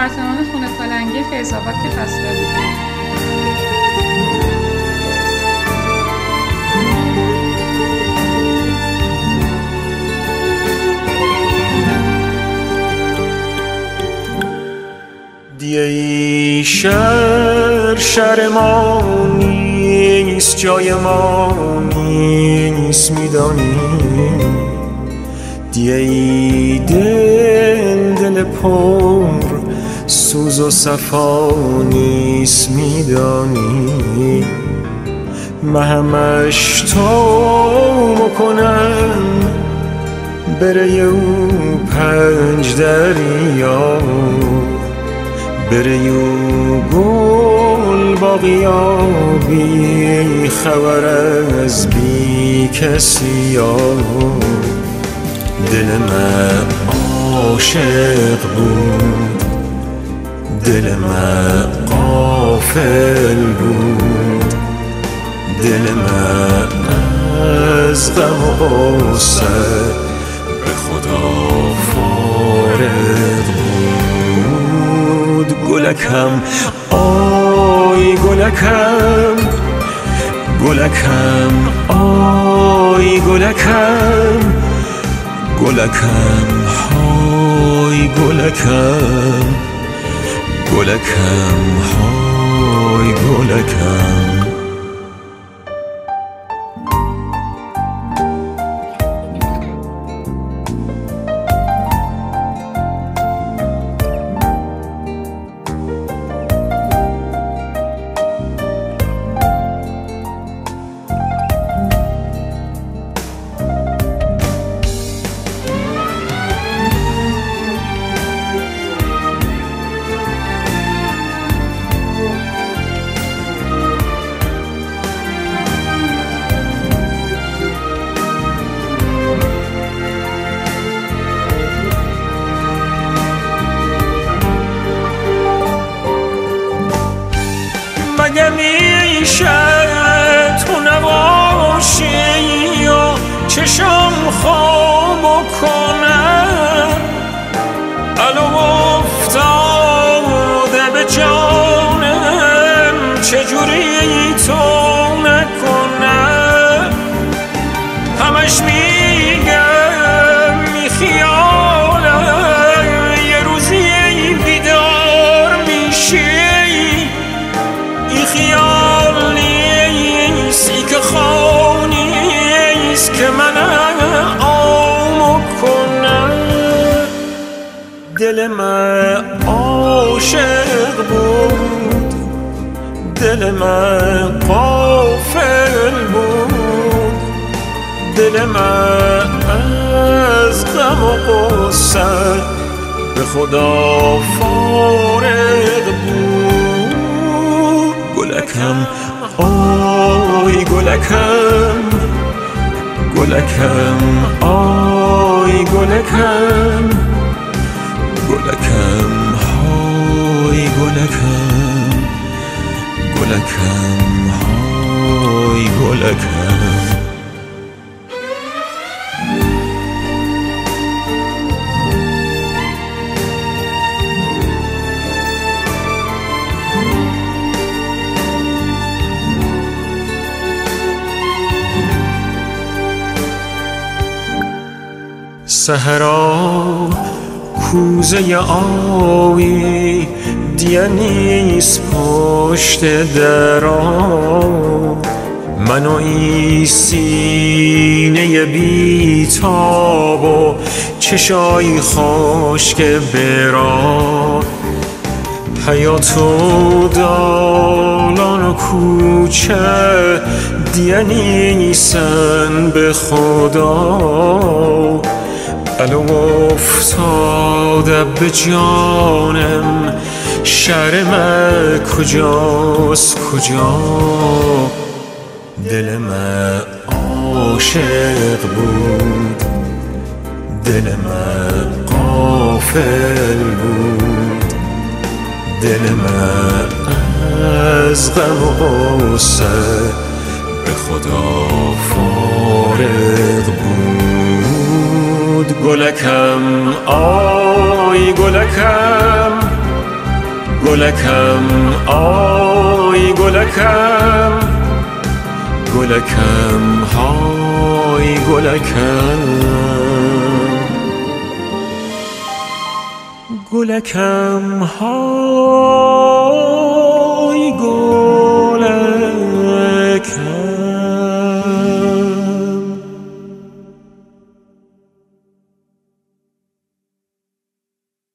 آپارتمان خونه پلنگی فیض‌آباد که خسته بود. دیگه شهر ما نیست، جای ما نیست، میدانی دیگه دل پر سوز و صفا نیست، میدانی من همش تو میکنم بره یو 5 دریا، بره یو گل باقیا، بی خبر از بی کسی ها. دل من عاشق بود، دل من غافل بود، دل من از غم و غصه به خدا فارغ بود. گلکم آی گلکم، گلکم آی گلکم، گلکم های گلکم، گلکم های گلکم. مگه میشه تو نباشی یا چشم خواب کنم، الو افتاده به جانم چجوری تو نکنم. همش میگم می خیالم یه روزی بیدار میشی، این خیال نیست، ای که خواه نیست که من آمو کنم. دل من عاشق بود، دل من غافل بود، دل من از غم و غصه به خدا فارغ بود. گلکم آی گلکم، گلکم آی گلکم، گلکم های گلکم، گلکم های گلکم. سحرا کوزه آبی دیگه نیست پشت درا، من و این سینه بیتاب و چشای خشک برا. حیات و دالان و کوچه دیگه نیستن به خدا، الو افتاده به جانم شهر من کجاست کجا. دل من عاشق بود، دل من غافل بود، دل من از غم و غصه به خدا فارغ بود. گلکم آی گلکم، گلکم آی گلکم، گلکم های گلکم، گلکم های